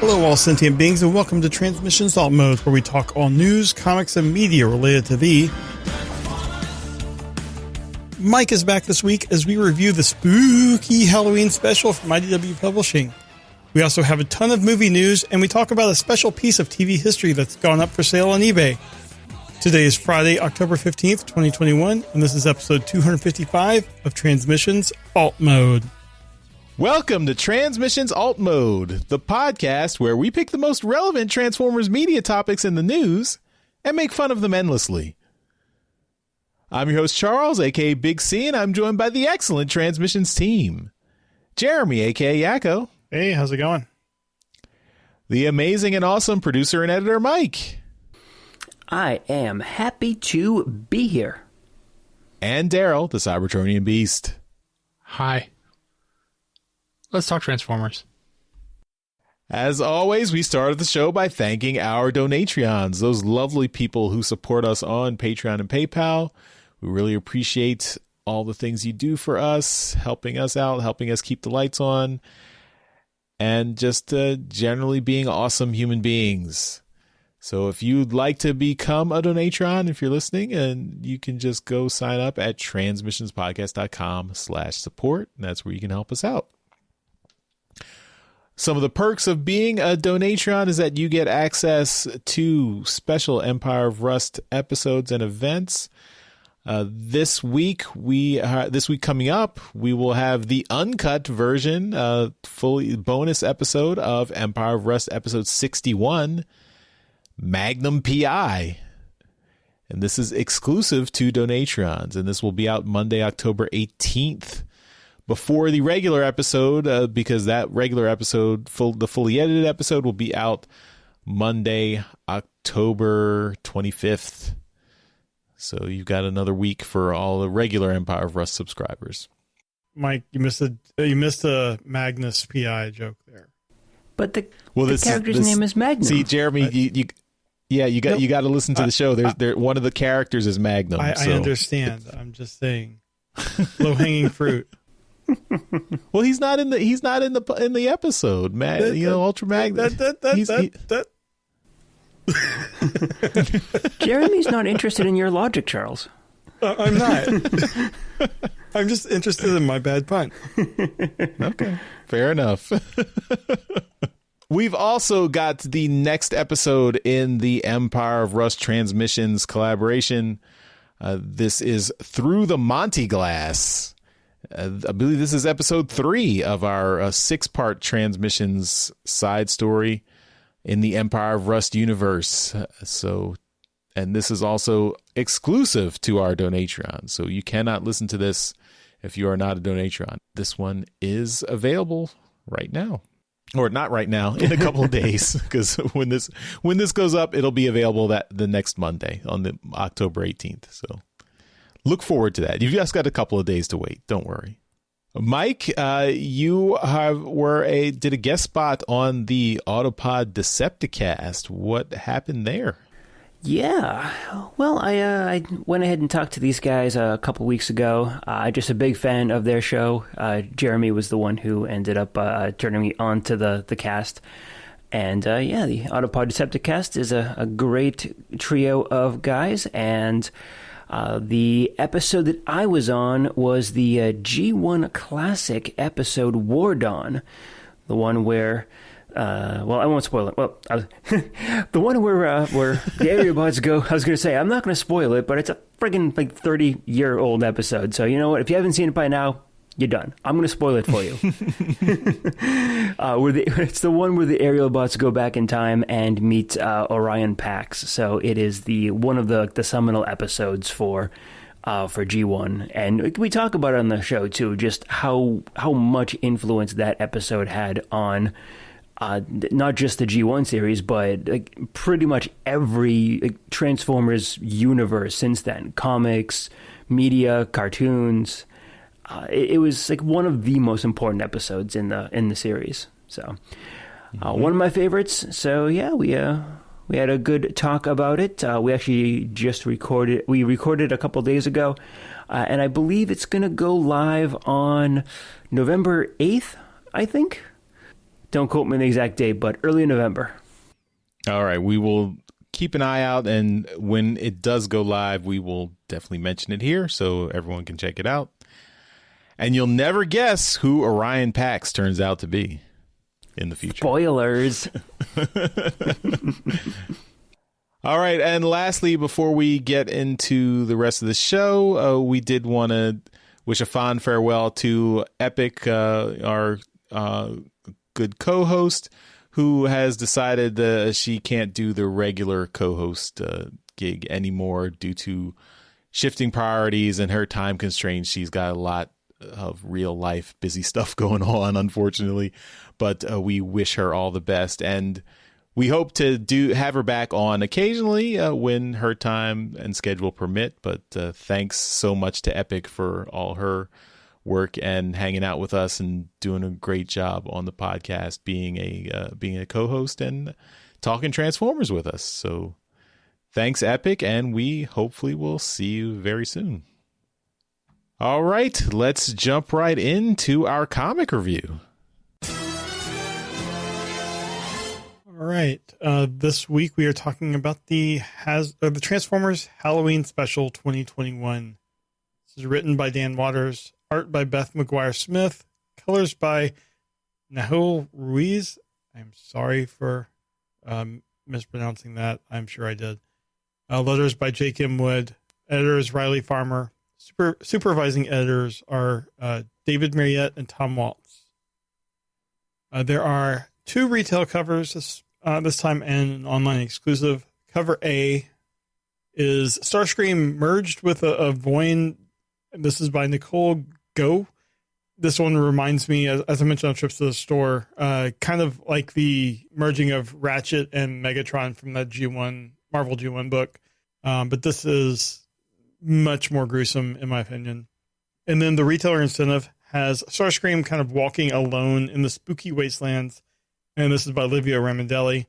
Hello, all sentient beings, and welcome to Transmissions Alt Mode, where we talk all news, comics, and media related to thee. Mike is back this week as we review the spooky Halloween special from IDW Publishing. We also have a ton of movie news, and we talk about a special piece of TV history that's gone up for sale on eBay. Today is Friday, October 15th, 2021, and this is episode 255 of Transmissions Alt Mode. Welcome to Transmissions Alt Mode, the podcast where we pick the most relevant Transformers media topics in the news and make fun of them endlessly. I'm your host, Charles, aka Big C, and I'm joined by the excellent Transmissions team. Jeremy, aka Yakko. Hey, how's it going? The amazing and awesome producer and editor, Mike. I am happy to be here. And Daryl, the Cybertronian Beast. Hi. Let's talk Transformers. As always, we started the show by thanking our Donatreons, those lovely people who support us on Patreon and PayPal. We really appreciate all the things you do for us, helping us out, helping us keep the lights on, and just generally being awesome human beings. So if you'd like to become a Donatron, if you're listening, and you can just go sign up at transmissionspodcast.com/support, and that's where you can help us out. Some of the perks of being a Donatron is that you get access to special Empire of Rust episodes and events. This week coming up, we will have the uncut version, fully bonus episode of Empire of Rust episode 61, Magnum PI. And this is exclusive to Donatrons, and this will be out Monday, October 18th. Before the regular episode, because that regular episode, the fully edited episode, will be out Monday, October 25th. So you've got another week for all the regular Empire of Rust subscribers. Mike, you missed a Magnus PI joke there. But the character's name is Magnum. See, Jeremy, you got to listen to the show. One of the characters is Magnum. I understand. I'm just saying, low hanging fruit. Well, he's not in the episode, Ultra Magnus. Jeremy's not interested in your logic, Charles. I'm not. I'm just interested in my bad pun. Okay, fair enough. We've also got the next episode in the Empire of Rust Transmissions collaboration. This is Through the Monty Glass. I believe this is episode 3 of our 6-part Transmissions side story in the Empire of Rust universe. And this is also exclusive to our Donatron. So you cannot listen to this if you are not a Donatron. This one is available right now. Or not right now, in a couple of days, because when this goes up, it'll be available the next Monday on the October 18th. So look forward to that. You've just got a couple of days to wait. Don't worry. Mike, you did a guest spot on the Autopod Decepticast. What happened there? Yeah, well, I went ahead and talked to these guys a couple weeks ago. I'm just a big fan of their show. Jeremy was the one who ended up turning me on to the cast. And the Autopod Decepticast is a great trio of guys. And the episode that I was on was the G1 Classic episode War Dawn, the one where... I won't spoil it. Well, the one where the area bots go, I was going to say, I'm not going to spoil it, but it's a friggin' 30-year-old episode. So you know what? If you haven't seen it by now, you're done. I'm going to spoil it for you. It's the one where the aerial bots go back in time and meet Orion Pax. So it is one of the seminal episodes for G1, and we talk about it on the show too, just how much influence that episode had on not just the G1 series, but pretty much every Transformers universe since then. Comics, media, cartoons. It was one of the most important episodes in the series. So one of my favorites. So yeah, we had a good talk about it. We actually just recorded a couple days ago, and I believe it's going to go live on November 8th, I think. Don't quote me on the exact date, but early November. All right, we will keep an eye out, and when it does go live, we will definitely mention it here so everyone can check it out. And you'll never guess who Orion Pax turns out to be in the future. Spoilers. All right, and lastly, before we get into the rest of the show, we did want to wish a fond farewell to Epic, our good co-host, who has decided that she can't do the regular co-host gig anymore due to shifting priorities and her time constraints. She's got a lot of real life busy stuff going on, unfortunately, but we wish her all the best, and we hope to have her back on occasionally when her time and schedule permit. But thanks so much to Epic for all her work and hanging out with us and doing a great job on the podcast, being a co-host and talking Transformers with us. So thanks, Epic, and we hopefully will see you very soon. All right, let's jump right into our comic review. All right. This week we are talking about the Transformers Halloween Special 2021. This is written by Dan Waters, art by Beth McGuire Smith, colors by Nahul Ruiz. I'm sorry for mispronouncing that. I'm sure I did. Letters by Jake M. Wood, editors Riley Farmer. Supervising editors are David Mariette and Tom Waltz. There are 2 retail covers this time and an online exclusive. Cover A is Starscream merged with a Voin. This is by Nicole Go. This one reminds me, as I mentioned on trips to the store, kind of like the merging of Ratchet and Megatron from that Marvel G1 book. But this is much more gruesome, in my opinion. And then the retailer incentive has Starscream kind of walking alone in the spooky wastelands. And this is by Livia Ramondelli.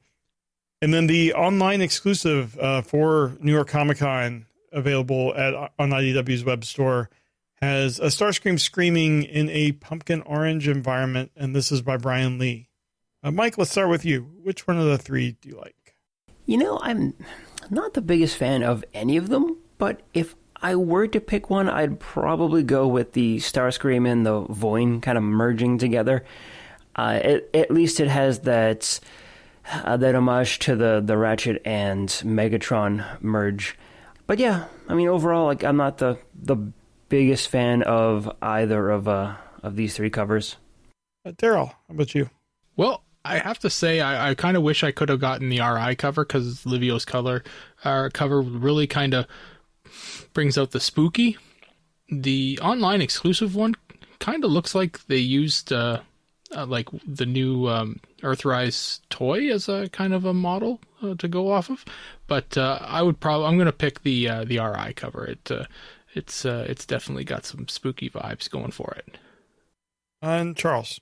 And then the online exclusive for New York Comic Con, available on IDW's web store, has a Starscream screaming in a pumpkin orange environment. And this is by Brian Lee. Mike, let's start with you. Which one of the 3 do you like? You know, I'm not the biggest fan of any of them, but if I were to pick one, I'd probably go with the Starscream and the Voin kind of merging together. At least it has that homage to the Ratchet and Megatron merge. But yeah, I mean, overall, like, I'm not the biggest fan of either of these 3 covers. Daryl, how about you? Well, I have to say, I kind of wish I could have gotten the RI cover, because Livio's cover really kind of brings out the spooky. The online exclusive one kind of looks like they used like the new Earthrise toy as a kind of a model to go off of. But I'm going to pick the RI cover. It's definitely got some spooky vibes going for it. And Charles?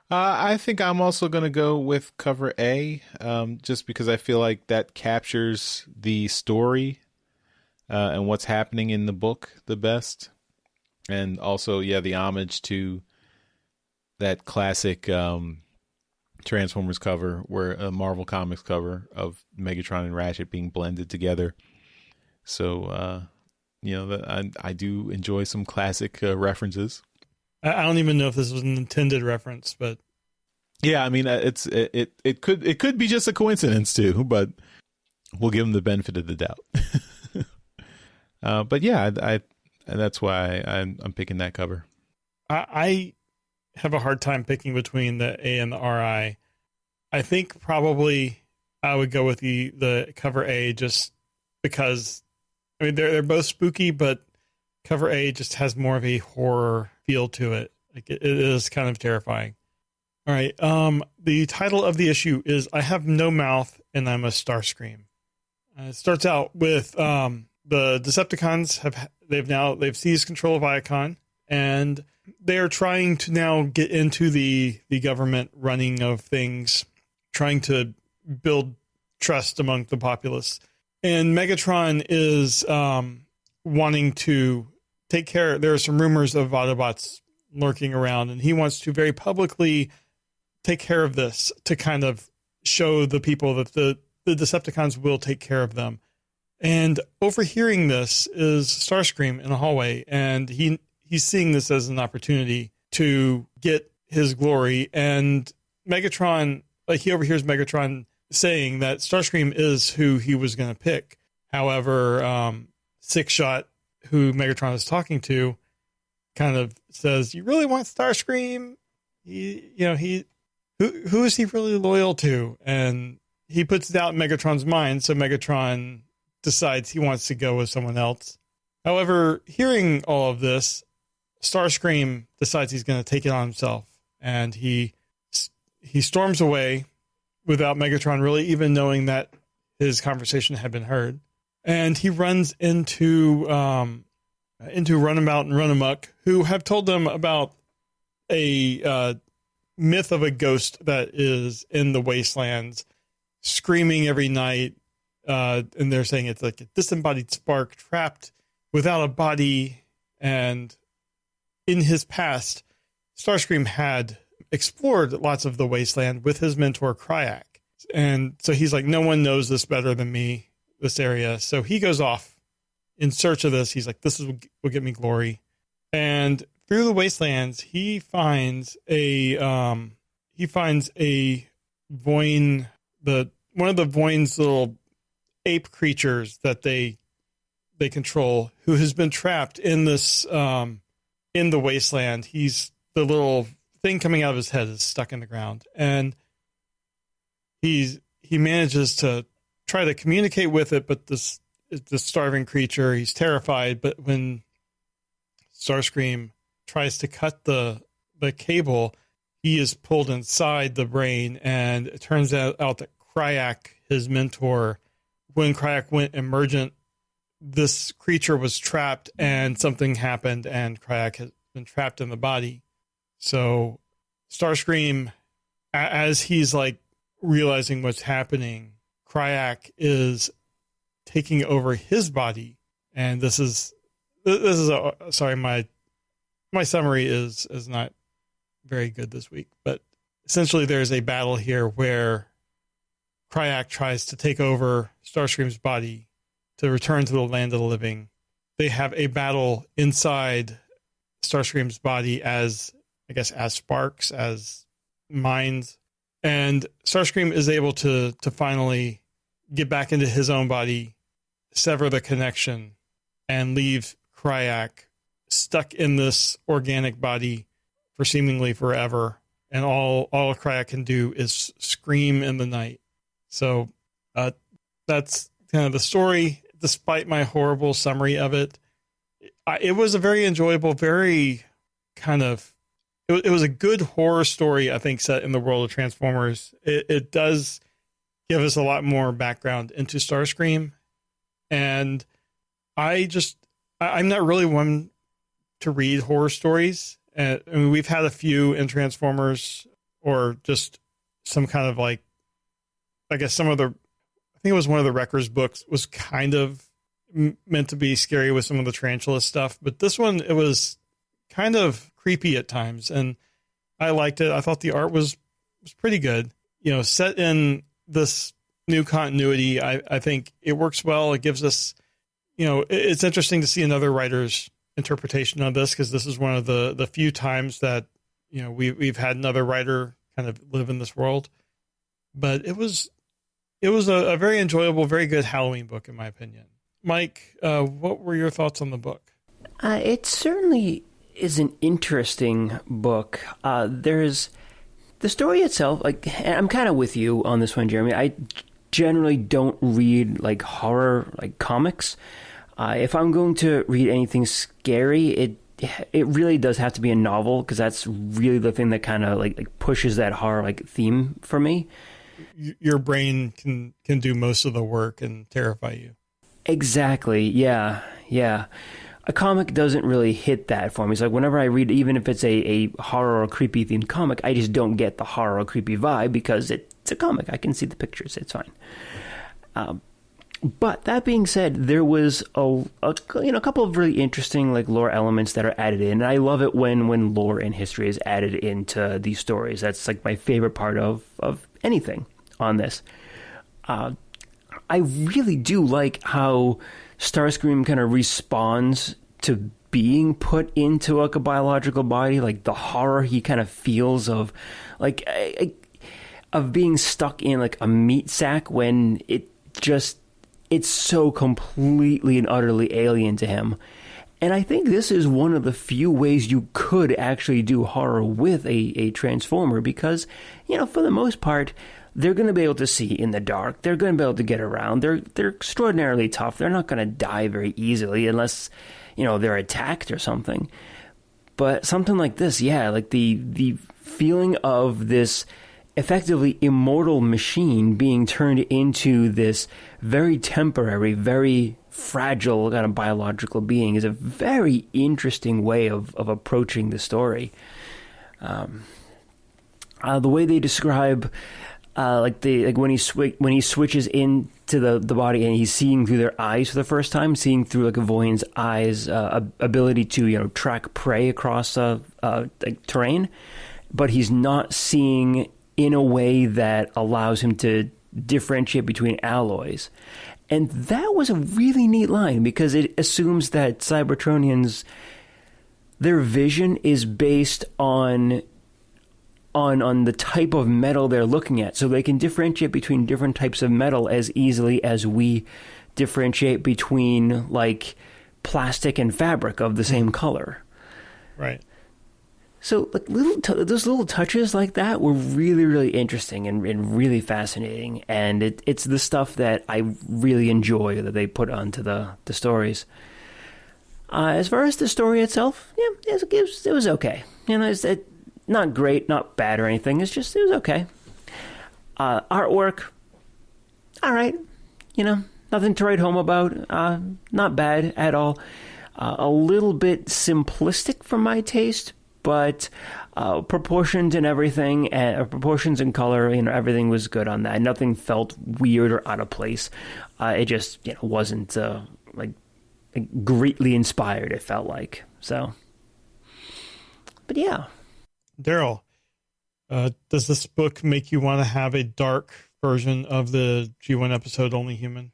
I think I'm also going to go with cover A, just because I feel like that captures the story and what's happening in the book the best. And also, yeah, the homage to that classic Transformers cover, where a Marvel Comics cover of Megatron and Ratchet being blended together. So, I do enjoy some classic references. I don't even know if this was an intended reference, but yeah, I mean, it could be just a coincidence too, but we'll give them the benefit of the doubt. But yeah, that's why I'm picking that cover. I have a hard time picking between the A and the RI. I think probably I would go with the cover A, just because, I mean, they're both spooky, but cover A just has more of a horror feel to it. Like, it is kind of terrifying. All right. The title of the issue is "I Have No Mouth and I'm a Starscream." It starts out with the Decepticons they've seized control of Iacon, and they are trying to now get into the government running of things, trying to build trust among the populace. And Megatron is wanting to take care. There are some rumors of Autobots lurking around, and he wants to very publicly take care of this to kind of show the people that the Decepticons will take care of them. And overhearing this is Starscream in a hallway, and he's seeing this as an opportunity to get his glory. And Megatron, like, he overhears Megatron saying that Starscream is who he was going to pick. However, Six Shot, who Megatron is talking to, kind of says, "You really want Starscream? Who is he really loyal to?" And he puts doubt in Megatron's mind, so Megatron decides he wants to go with someone else. However, hearing all of this, Starscream decides he's going to take it on himself, and he storms away without Megatron really even knowing that his conversation had been heard. And he runs into Runabout and Runamuck, who have told them about a myth of a ghost that is in the wastelands, screaming every night. And they're saying it's like a disembodied spark trapped without a body. And in his past, Starscream had explored lots of the wasteland with his mentor Kryak. And so he's like, no one knows this better than me, this area. So he goes off in search of this. He's like, this is what will get me glory. And through the wastelands, he finds a Voin, one of the Voin's little ape creatures that they control, who has been trapped in this in the wasteland. He's the little thing coming out of his head is stuck in the ground, and he manages to try to communicate with it, but this starving creature, he's terrified. But when Starscream tries to cut the cable, he is pulled inside the brain, and it turns out that Kryak, his mentor, when Kryak went emergent, this creature was trapped and something happened, and Kryak has been trapped in the body. So Starscream, as he's like realizing what's happening, Kryak is taking over his body. And this is sorry, my summary is not very good this week, but essentially there's a battle here where Kryak tries to take over Starscream's body to return to the land of the living. They have a battle inside Starscream's body as sparks, as minds. And Starscream is able to finally get back into his own body, sever the connection, and leave Kryak stuck in this organic body for seemingly forever. And all Kryak can do is scream in the night. So that's kind of the story, despite my horrible summary of it. It was a very enjoyable, very kind of, it was a good horror story, I think, set in the world of Transformers. It does give us a lot more background into Starscream. And I'm not really one to read horror stories. I mean, we've had a few in Transformers, or just some kind of like, I guess I think it was one of the Wreckers books was kind of meant to be scary with some of the tarantula stuff. But this one, it was kind of creepy at times, and I liked it. I thought the art was pretty good. Set in this new continuity, I think it works well. It gives us, it's interesting to see another writer's interpretation of this, because this is one of the few times that, we've had another writer kind of live in this world. But it was a very enjoyable, very good Halloween book, in my opinion. Mike, what were your thoughts on the book? It certainly is an interesting book. There's the story itself. Like, I'm kind of with you on this one, Jeremy. I generally don't read like horror like comics. If I'm going to read anything scary, it really does have to be a novel, because that's really the thing that kind of like pushes that horror like theme for me. Your brain can do most of the work and terrify you. Exactly. Yeah. A comic doesn't really hit that for me. It's like whenever I read, even if it's a horror or creepy themed comic, I just don't get the horror or creepy vibe, because it's a comic. I can see the pictures. It's fine. But that being said, there was a couple of really interesting like lore elements that are added in. And I love it when lore and history is added into these stories. That's like my favorite part of anything on this. I really do like how Starscream kind of responds to being put into like a biological body, like the horror he kind of feels of like of being stuck in like a meat sack when it's so completely and utterly alien to him. And I think this is one of the few ways you could actually do horror with a Transformer because, for the most part, they're going to be able to see in the dark. They're going to be able to get around. They're extraordinarily tough. They're not going to die very easily unless, they're attacked or something. But something like this, yeah, like the feeling of this effectively immortal machine being turned into this very temporary, very fragile kind of biological being is a very interesting way of approaching the story. The way they describe when he switches into the body and he's seeing through their eyes for the first time, seeing through like a Voyan's eyes, ability to track prey across terrain, but he's not seeing in a way that allows him to differentiate between alloys. And that was a really neat line because it assumes that Cybertronians, their vision is based on the type of metal they're looking at. So they can differentiate between different types of metal as easily as we differentiate between like plastic and fabric of the same color. Right. So like those little touches like that were really, really interesting and really fascinating. And it's the stuff that I really enjoy that they put onto the stories. As far as the story itself, yeah, it was okay. It's not great, not bad or anything. It was okay. Artwork, all right. Nothing to write home about. Not bad at all. A little bit simplistic for my taste. But proportions and everything, proportions and color, everything was good on that. Nothing felt weird or out of place. It just, wasn't like greatly inspired. It felt like so. But yeah, Daryl, does this book make you want to have a dark version of the G1 episode Only Human?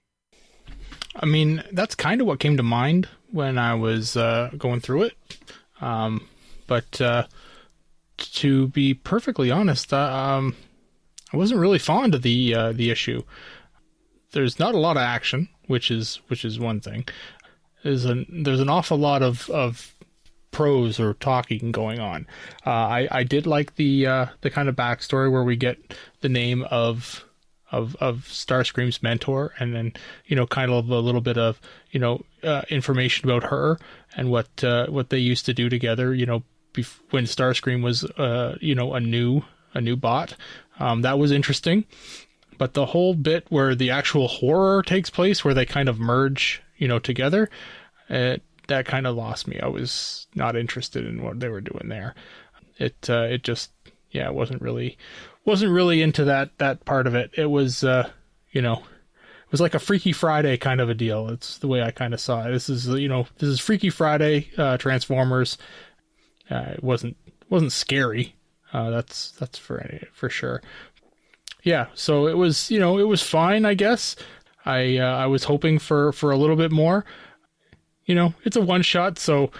I mean, that's kind of what came to mind when I was going through it. But to be perfectly honest, I wasn't really fond of the issue. There's not a lot of action, which is one thing. There's an awful lot of prose or talking going on. I did like the kind of backstory where we get the name of Starscream's mentor, and then kind of a little bit of information about her and what they used to do together. When Starscream was a new bot. That was interesting. But the whole bit where the actual horror takes place, where they kind of merge together, that kind of lost me. I was not interested in what they were doing there. It just wasn't really into that part of it. It was it was like a Freaky Friday kind of a deal. It's the way I kind of saw it. This is Freaky Friday Transformers. It wasn't scary. That's for sure. Yeah. So it was fine, I guess. I was hoping for a little bit more. It's a one shot, so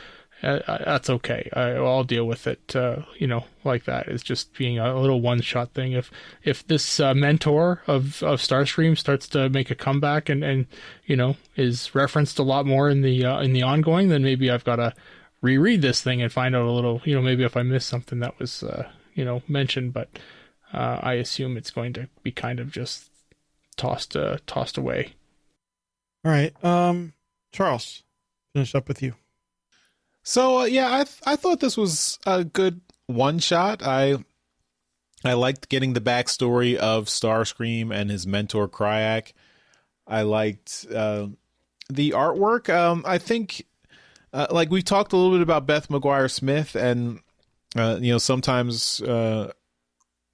that's okay. I'll deal with it. Like that. It's just being a little one shot thing. If this mentor of Starscream starts to make a comeback and is referenced a lot more in the ongoing, then maybe I've got to reread this thing and find out a little, maybe if I missed something that was, mentioned, but I assume it's going to be kind of just tossed away. All right. Charles, finish up with you. So, I thought this was a good one shot. I liked getting the backstory of Starscream and his mentor Kryak. I liked the artwork. I think like we talked a little bit about Beth McGuire Smith, and sometimes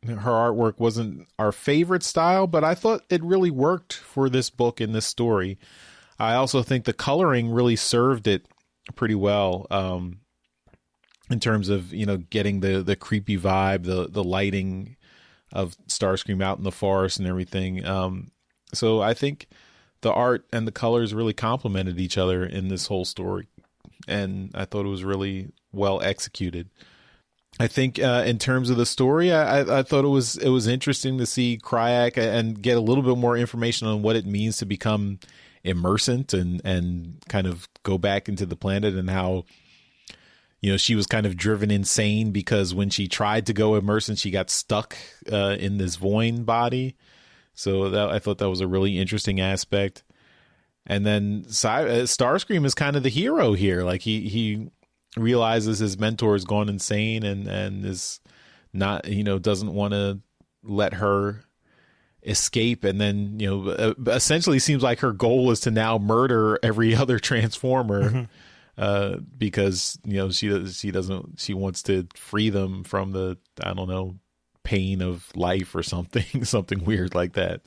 her artwork wasn't our favorite style, but I thought it really worked for this book and this story. I also think the coloring really served it pretty well, in terms of, getting the creepy vibe, the lighting of Starscream out in the forest and everything. So I think the art and the colors really complemented each other in this whole story, and I thought it was really well executed. I think in terms of the story, I thought it was interesting to see Kryak and get a little bit more information on what it means to become immersant and kind of go back into the planet, and how she was kind of driven insane because when she tried to go immersant, she got stuck in this Voin body. So I thought that was a really interesting aspect. And then Starscream is kind of the hero here. Like he realizes his mentor has gone insane and is not, doesn't want to let her escape. And then, essentially seems like her goal is to now murder every other Transformer, because, she wants to free them from the, I don't know, pain of life or something, something weird like that.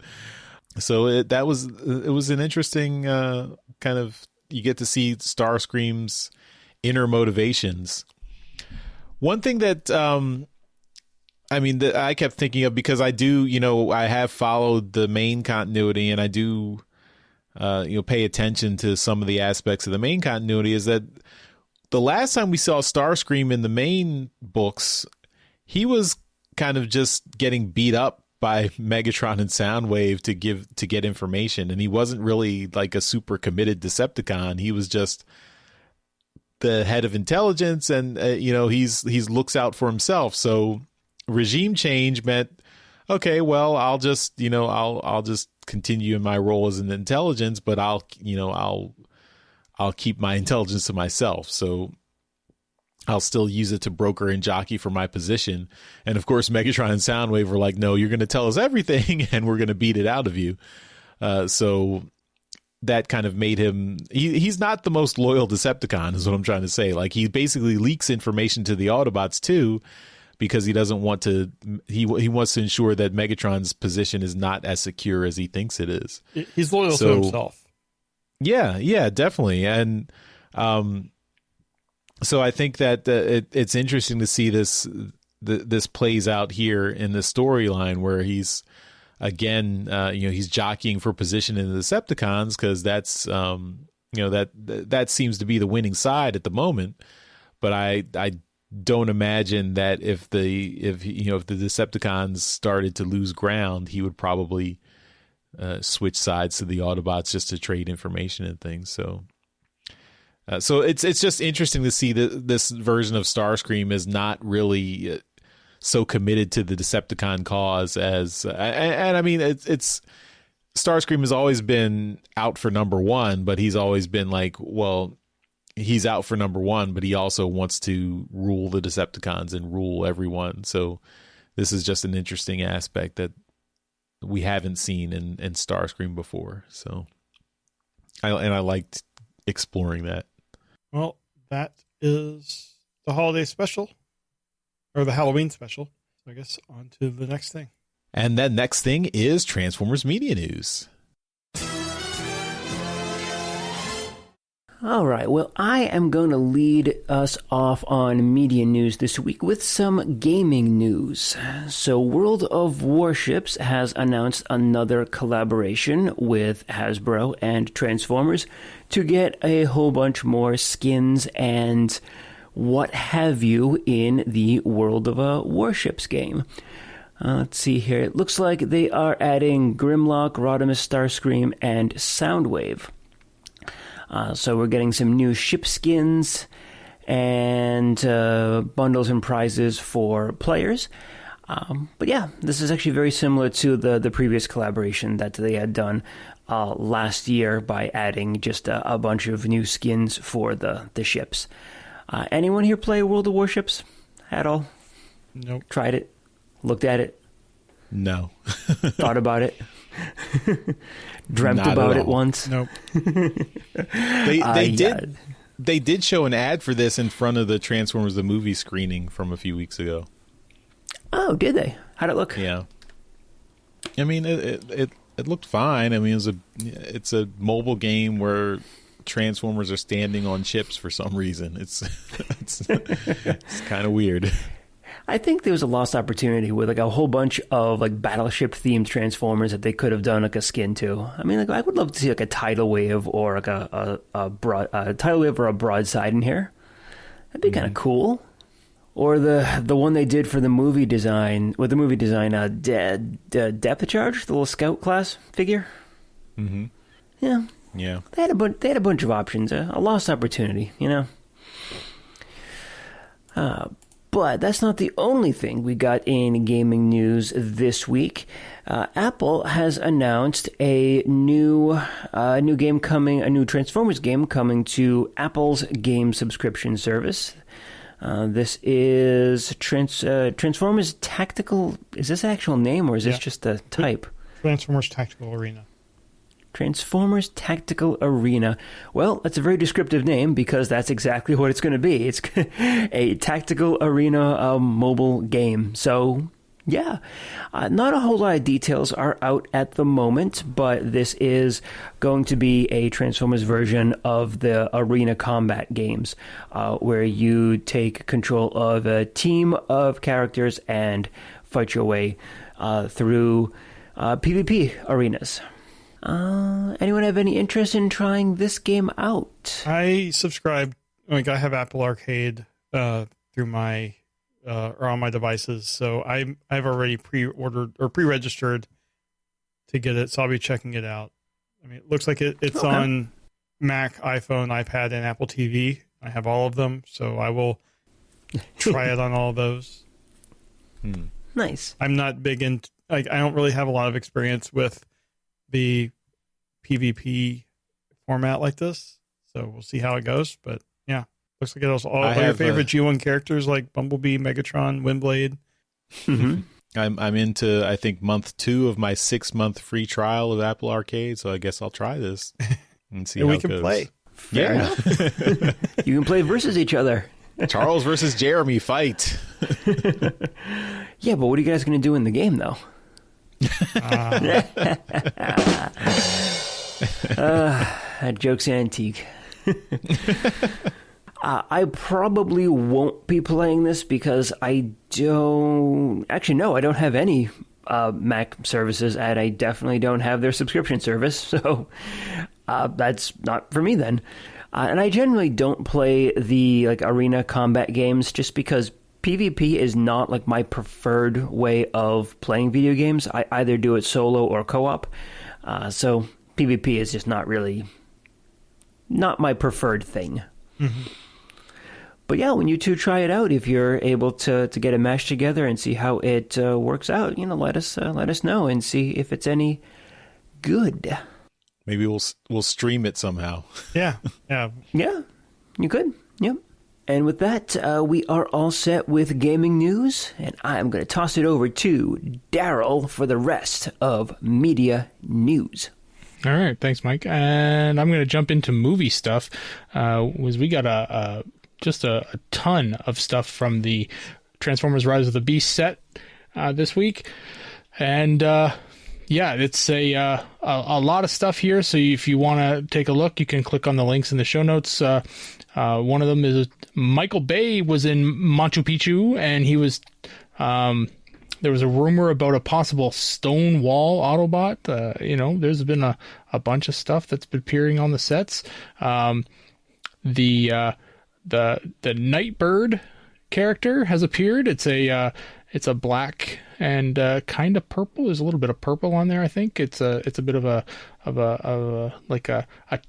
So it was an interesting kind of, you get to see Starscream's inner motivations. One thing that that I kept thinking of, because I do, I have followed the main continuity, and I do pay attention to some of the aspects of the main continuity, is that the last time we saw Starscream in the main books, he was kind of just getting beat up by Megatron and Soundwave to get information, and he wasn't really like a super committed Decepticon. He was just the head of intelligence, and he's looks out for himself. So regime change meant, okay, well, I'll just continue in my role as an intelligence, but I'll keep my intelligence to myself. So I'll still use it to broker and jockey for my position. And of course, Megatron and Soundwave were like, no, you're going to tell us everything and we're going to beat it out of you. So that kind of made him, he's not the most loyal Decepticon, is what I'm trying to say. Like, he basically leaks information to the Autobots too, because he doesn't want to, he wants to ensure that Megatron's position is not as secure as he thinks it is. He's loyal to himself. Yeah, definitely. And, so I think that it's interesting to see this plays out here in the storyline, where he's again, he's jockeying for position in the Decepticons, because that's that seems to be the winning side at the moment. But I don't imagine that if the Decepticons started to lose ground, he would probably switch sides to the Autobots just to trade information and things. So it's just interesting to see that this version of Starscream is not really so committed to the Decepticon cause as, and I mean, it's Starscream has always been out for number one, but he's always been like, well, he's out for number one, but he also wants to rule the Decepticons and rule everyone. So this is just an interesting aspect that we haven't seen in Starscream before. So I liked exploring that. Well, that is the holiday special, or the Halloween special. So I guess on to the next thing. And that next thing is Transformers Media News. All right, well, I am going to lead us off on media news this week with some gaming news. So World of Warships has announced another collaboration with Hasbro and Transformers to get a whole bunch more skins and what have you in the World of Warships game. Let's see here. It looks like they are adding Grimlock, Rodimus, Starscream, and Soundwave. So we're getting some new ship skins and bundles and prizes for players. But yeah, this is actually very similar to the previous collaboration that they had done last year by adding just a bunch of new skins for the ships. Anyone here play World of Warships at all? Nope. Tried it? Looked at it? No. Thought about it? Dreamt Not about at it all. once? Nope. They did show an ad for this in front of the Transformers the movie screening from a few weeks ago. Oh, did they? How'd it look? Yeah. I mean, it looked fine. I mean, it's a mobile game where Transformers are standing on ships for some reason. It's kind of weird. I think there was a lost opportunity with like a whole bunch of like battleship themed Transformers that they could have done like a skin to. I mean, like I would love to see like a tidal wave or like a tidal wave or a broadside in here. That'd be kind of cool. Or the one they did for the movie design with the movie design, Depth Charge, the little scout class figure. Mm-hmm. Yeah. Yeah. They had a bunch of options. A lost opportunity, you know. But that's not the only thing we got in gaming news this week. Apple has announced a new game coming, a new Transformers game coming to Apple's game subscription service. This is Transformers Tactical. Is this an actual name or is this just a type? Transformers Tactical Arena. Transformers Tactical Arena. Well, that's a very descriptive name because that's exactly what it's going to be. It's a tactical arena mobile game. So, yeah, not a whole lot of details are out at the moment, but this is going to be a Transformers version of the arena combat games where you take control of a team of characters and fight your way through PvP arenas. Anyone have any interest in trying this game out? I subscribe. Like I have Apple Arcade through my or on my devices, so I've already pre-ordered or pre-registered to get it. So I'll be checking it out. I mean, it looks like it's okay. On Mac, iPhone, iPad, and Apple TV. I have all of them, so I will try it on all of those. Nice. I'm not big into. Like, I don't really have a lot of experience with the PvP format like this, so we'll see how it goes. But yeah, looks like it has all your favorite G1 characters like Bumblebee, Megatron, Windblade. Mm-hmm. I'm into, I think, month 2 of my 6-month free trial of Apple Arcade, so I guess I'll try this and see how we it can goes. Play. Fair enough. You can play versus each other. Charles versus Jeremy, fight. Yeah, but what are you guys going to do in the game, though? That joke's antique. I probably won't be playing this because I don't have any Mac services, and I definitely don't have their subscription service, so that's not for me then. And I generally don't play the like arena combat games just because PvP is not like my preferred way of playing video games. I either do it solo or co-op. So PvP is just not my preferred thing. Mm-hmm. But yeah, when you two try it out, if you're able to get a match together and see how it works out, let us know and see if it's any good. Maybe we'll stream it somehow. Yeah. You could. Yep. And with that, we are all set with gaming news, and I'm going to toss it over to Daryl for the rest of media news. All right, thanks, Mike. And I'm going to jump into movie stuff. We got just a ton of stuff from the Transformers: Rise of the Beast set this week, and it's a lot of stuff here. So if you want to take a look, you can click on the links in the show notes. One of them is Michael Bay was in Machu Picchu, and he was. There was a rumor about a possible Stonewall Autobot. There's been a bunch of stuff that's been appearing on the sets. The Nightbird character has appeared. It's a black and kind of purple. There's a little bit of purple on there. I think it's a bit of a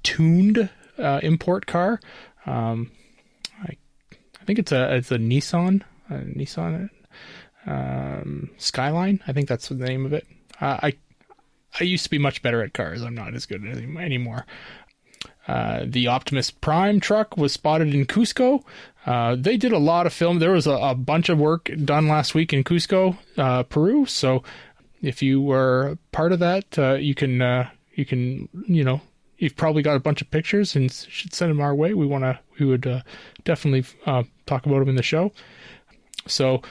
tuned import car. I think it's a Nissan Skyline. I think that's the name of it. I used to be much better at cars. I'm not as good anymore. The Optimus Prime truck was spotted in Cusco. They did a lot of film. There was a bunch of work done last week in Cusco, Peru. So if you were part of that, you can you've probably got a bunch of pictures and should send them our way. We would definitely talk about them in the show. So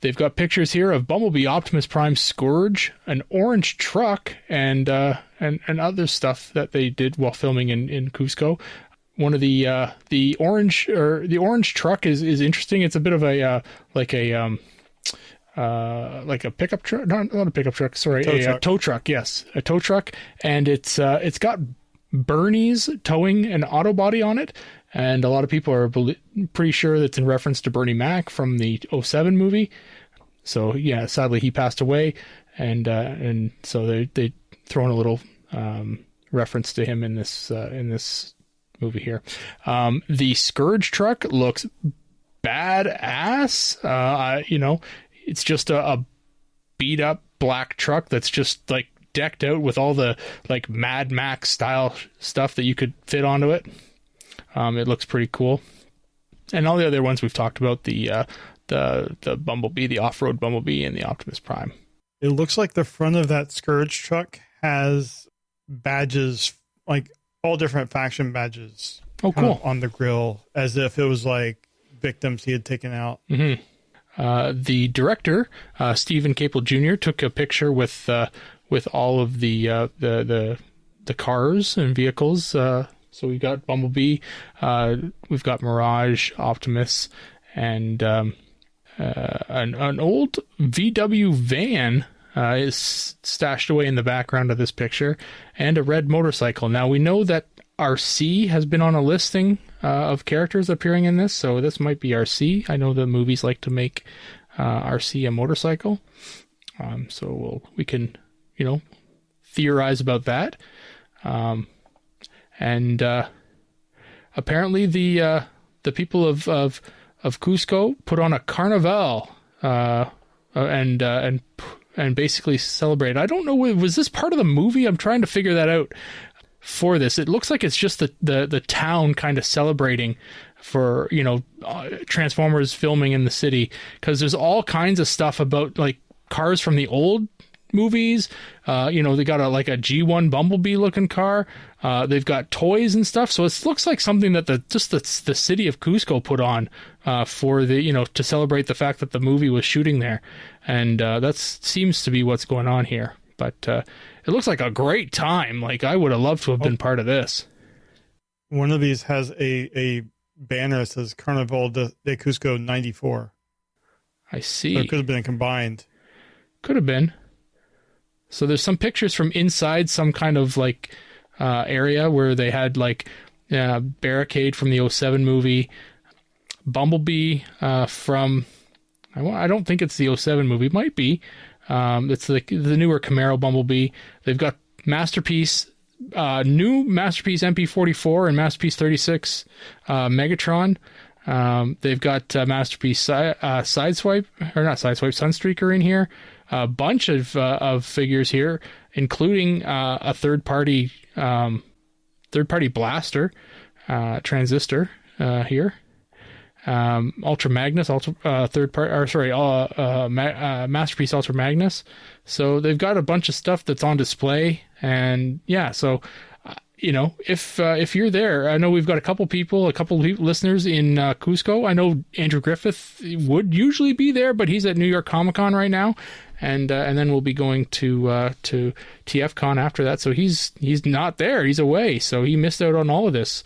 They've got pictures here of Bumblebee, Optimus Prime, Scourge, an orange truck, and other stuff that they did while filming in Cusco. One of the orange truck is interesting. It's a bit of a like a pickup truck, not a pickup truck. Sorry, a tow truck. Yes, a tow truck, and it's got Bernie's towing an auto body on it. And a lot of people are pretty sure that's in reference to Bernie Mac from the 2007 movie. So yeah, sadly he passed away, and so they thrown a little reference to him in this movie here. The Scourge truck looks badass. It's just a beat up black truck that's just like decked out with all the like Mad Max style stuff that you could fit onto it. It looks pretty cool. And all the other ones we've talked about, the Bumblebee, the off-road Bumblebee, and the Optimus Prime. It looks like the front of that Scourge truck has badges, like all different faction badges. Oh, cool. On the grill, as if it was like victims he had taken out. Mm-hmm. The director, Stephen Capel Jr., took a picture with all of the cars and vehicles. So we've got Bumblebee, we've got Mirage, Optimus, and an old VW van is stashed away in the background of this picture, and a red motorcycle. Now we know that RC has been on a listing of characters appearing in this, so this might be RC. I know the movies like to make RC a motorcycle, so we can theorize about that. And apparently the people of Cusco put on a carnival and basically celebrate. I don't know, was this part of the movie? I'm trying to figure that out for this. It looks like it's just the town kind of celebrating for Transformers filming in the city, because there's all kinds of stuff about like cars from the old movies. They got a G1 Bumblebee looking car. They've got toys and stuff. So it looks like something that the city of Cusco put on for to celebrate the fact that the movie was shooting there. And that seems to be what's going on here. But it looks like a great time. Like, I would have loved to have been part of this. One of these has a banner that says Carnival de Cusco 94. I see. So it could have been combined. Could have been. So there's some pictures from inside some kind of area where they had barricade from the 2007 movie, Bumblebee from, I don't think it's the 2007 movie, it might be. It's the newer Camaro Bumblebee. They've got Masterpiece, new Masterpiece MP44 and Masterpiece 36 Megatron. They've got Masterpiece Sunstreaker in here. A bunch of figures here, including a third party blaster, transistor here. Ultra Magnus, Masterpiece Ultra Magnus. So they've got a bunch of stuff that's on display, and yeah. So if you're there, I know we've got a couple listeners in Cusco. I know Andrew Griffith would usually be there, but he's at New York Comic Con right now, and then we'll be going to TFCon after that. So he's not there; he's away, so he missed out on all of this.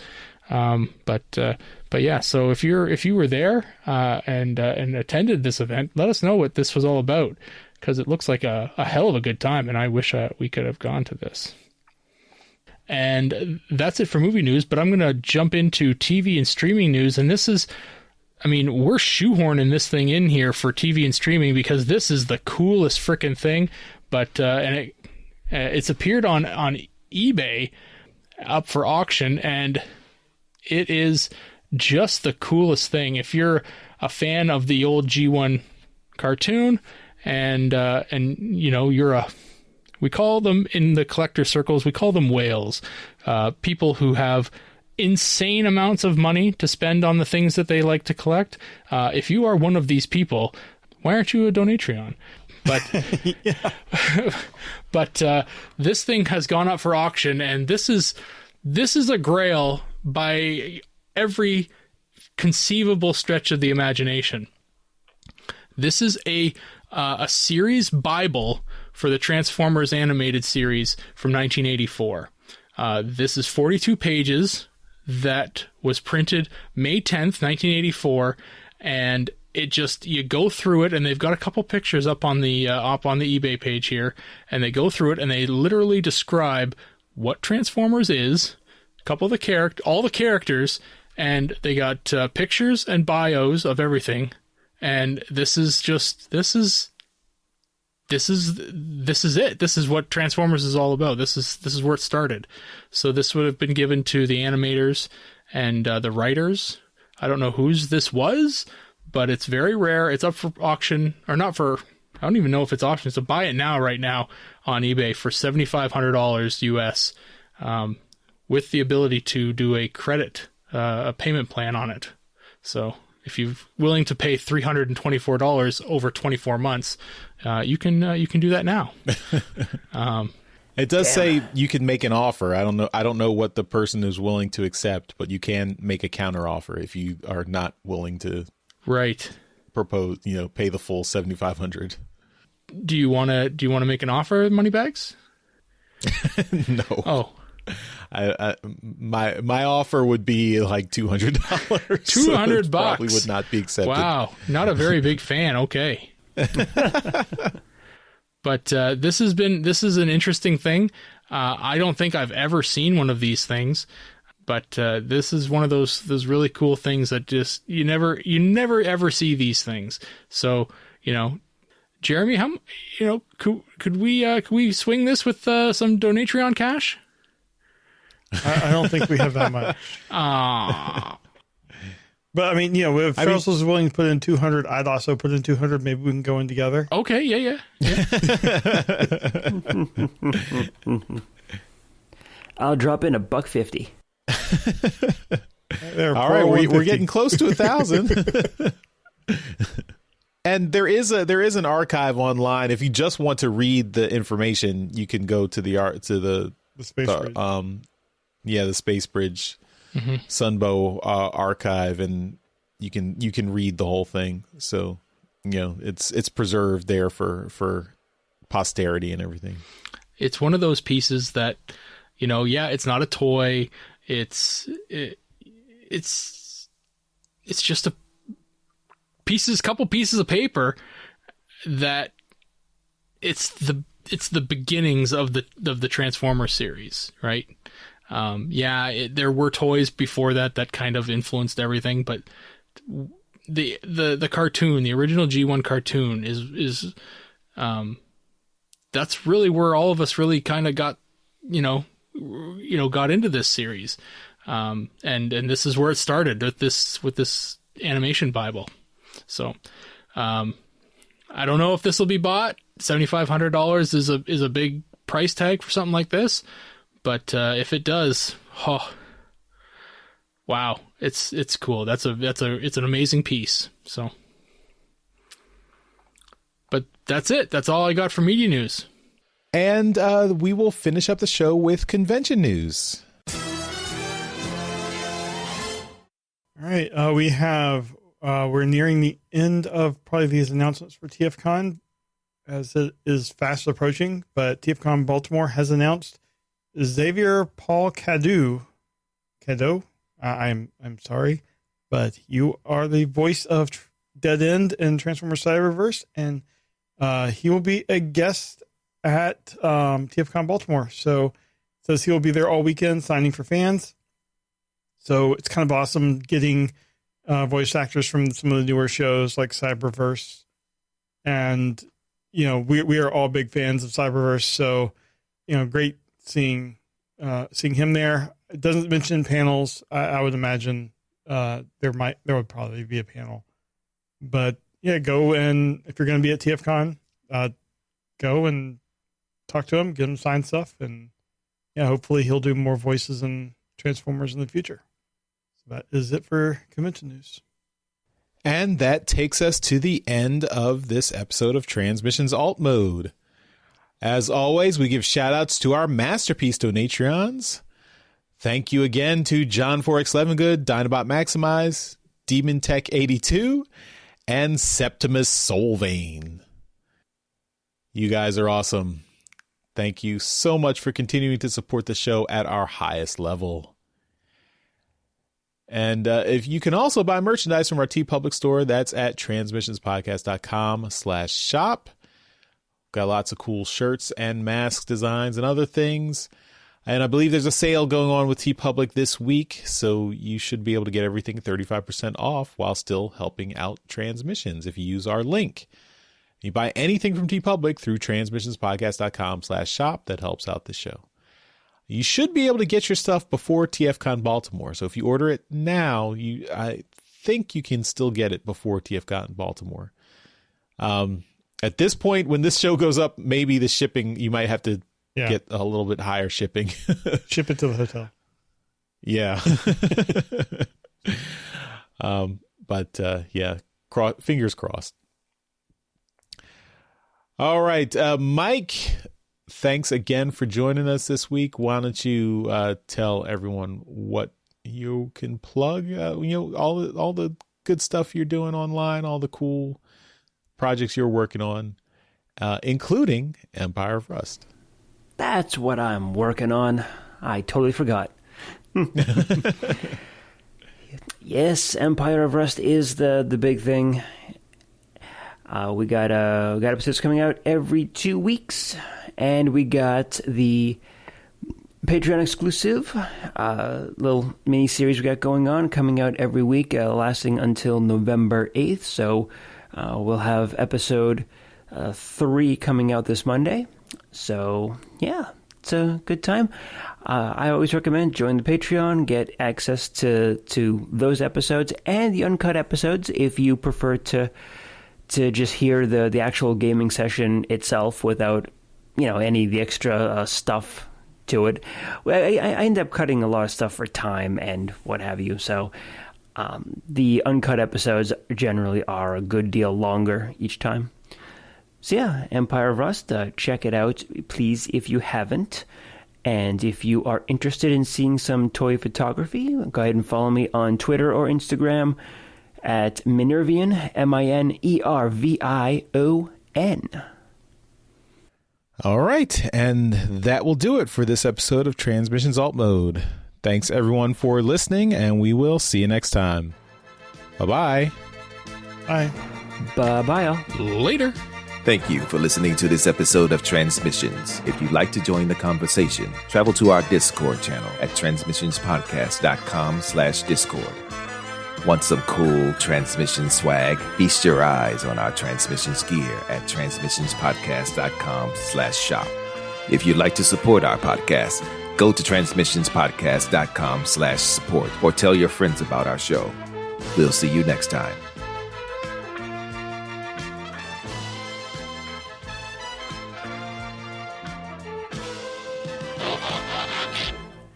But yeah, so if you were there and attended this event, let us know what this was all about, because it looks like a hell of a good time, and I wish we could have gone to this. And that's it for movie news, but I'm going to jump into TV and streaming news. And this is, we're shoehorning this thing in here for TV and streaming because this is the coolest freaking thing. But, it's appeared on eBay up for auction, and it is just the coolest thing. If you're a fan of the old G1 cartoon and you're we call them in the collector circles, we call them whales. People who have insane amounts of money to spend on the things that they like to collect. If you are one of these people, why aren't you a Donatreon? But this thing has gone up for auction, and this is a grail by every conceivable stretch of the imagination. This is a series Bible for the Transformers animated series from 1984. This is 42 pages that was printed May 10th, 1984, and it just, you go through it, and they've got a couple pictures up on the eBay page here, and they go through it, and they literally describe what Transformers is, a couple of all the characters, and they got pictures and bios of everything, and this is it. This is what Transformers is all about. This is where it started. So this would have been given to the animators and the writers. I don't know whose this was, but it's very rare. It's up for auction, or not for, I don't even know if it's auction. So buy it now, right now on eBay for $7,500 US, with the ability to do a payment plan on it. So if you're willing to pay $324 over 24 months, you can do that now. It does say you can make an offer. I don't know what the person is willing to accept, but you can make a counter offer if you are not willing to propose, pay the full $7,500. Do you want to make an offer, Moneybags? No. Oh. My offer would be like $200. $200 so probably would not be accepted. Wow, not a very big fan. Okay. But this is an interesting thing. I don't think I've ever seen one of these things, but this is one of those really cool things that just you never ever see these things. So Jeremy, could we swing this with some Donatreon cash? I don't think we have that much. But I mean, if Charles was willing to put in 200, I'd also put in 200. Maybe we can go in together. Okay, yeah. I'll drop in $150. All right, we're getting close to 1,000. And there is an archive online. If you just want to read the information, you can go to the Space Bridge. The Space Bridge Sunbow archive, and you can read the whole thing. So it's preserved there for posterity and everything. It's one of those pieces that it's not a toy. It's just couple pieces of paper that it's the beginnings of the Transformers series, right? There were toys before that kind of influenced everything, but the cartoon, the original G1 cartoon is that's really where all of us really kind of got got into this series, and this is where it started with this animation Bible. So I don't know if this will be bought. $7,500 is a big price tag for something like this. But if it does, wow, it's cool. It's an amazing piece. So, but that's it. That's all I got for media news. And we will finish up the show with convention news. All right, we're nearing the end of probably these announcements for TFCon, as it is fast approaching. But TFCon Baltimore has announced Xavier Paul Cadeau, I'm sorry, but you are the voice of Dead End in Transformers Cyberverse, and he will be a guest at TFCon Baltimore. So it says he will be there all weekend signing for fans. So it's kind of awesome getting voice actors from some of the newer shows like Cyberverse, and we are all big fans of Cyberverse. So great seeing him there. It doesn't mention panels. I would imagine there would probably be a panel, but go, and if you're going to be at TFCon, go and talk to him, get him signed stuff, and hopefully he'll do more voices in Transformers in the future. So that is it for convention news. And that takes us to the end of this episode of Transmissions Alt Mode. As always, we give shout-outs to our Masterpiece Donatreons. Thank you again to John 4X Levengood, Dinobot Maximize, Demon Tech 82, and Septimus Solvane. You guys are awesome. Thank you so much for continuing to support the show at our highest level. And if you can also buy merchandise from our TeePublic store, that's at transmissionspodcast.com/shop. Got lots of cool shirts and mask designs and other things. And I believe there's a sale going on with TeePublic this week, so you should be able to get everything 35% off while still helping out Transmissions if you use our link. You buy anything from TeePublic through transmissionspodcast.com/shop. That helps out the show. You should be able to get your stuff before TFCon Baltimore. So if you order it now, I think you can still get it before TFCon Baltimore. At this point, when this show goes up, maybe the shipping, you might have to get a little bit higher shipping. Ship it to the hotel. Yeah. Fingers crossed. All right, Mike, thanks again for joining us this week. Why don't you tell everyone what you can plug? All the good stuff you're doing online, all the cool projects you're working on, including Empire of Rust. That's what I'm working on. I totally forgot. Yes, Empire of Rust is the big thing. We got episodes coming out every 2 weeks, and we got the Patreon exclusive little mini series we got going on, coming out every week, lasting until November 8th. So we'll have episode 3 coming out this Monday. So yeah, it's a good time. I always recommend join the Patreon, get access to those episodes and the uncut episodes if you prefer to just hear the actual gaming session itself without, any of the extra stuff to it. I end up cutting a lot of stuff for time and what have you. So the uncut episodes generally are a good deal longer each time. So yeah, Empire of Rust, check it out, please, if you haven't. And if you are interested in seeing some toy photography, go ahead and follow me on Twitter or Instagram at Minervion, Minervion. All right, and that will do it for this episode of Transmissions Alt Mode. Thanks everyone for listening, and we will see you next time. Bye-bye. Bye. Bye-bye, all. Later. Thank you for listening to this episode of Transmissions. If you'd like to join the conversation, travel to our Discord channel at transmissionspodcast.com/Discord. Want some cool Transmission swag? Feast your eyes on our Transmissions gear at transmissionspodcast.com/shop. If you'd like to support our podcast, go to transmissionspodcast.com/support or tell your friends about our show. We'll see you next time.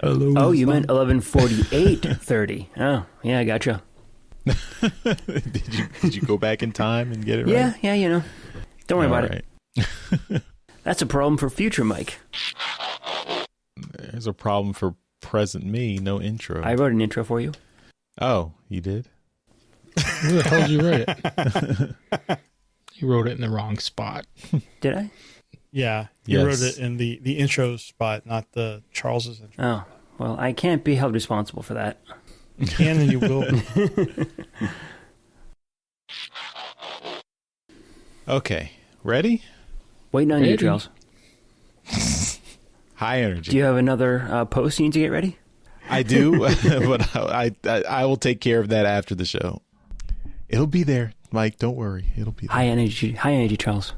Hello. Oh, you meant 11:48:30. Oh, yeah, I gotcha. Did you go back in time and get it right? Yeah, Don't worry about it. That's a problem for future Mike. There's a problem for present me, no intro. I wrote an intro for you. Oh, you did? Where the hell did you write it? You wrote it in the wrong spot. Did I? Yeah, you Yes. wrote it in the intro spot, not the Charles's intro. Oh, well, I can't be held responsible for that. You can and you will. Okay, ready? Waiting on you, Ready. Charles. High energy. Do you have another post you need to get ready? I do, but I will take care of that after the show. It'll be there, Mike. Don't worry. It'll be there. High energy, Charles.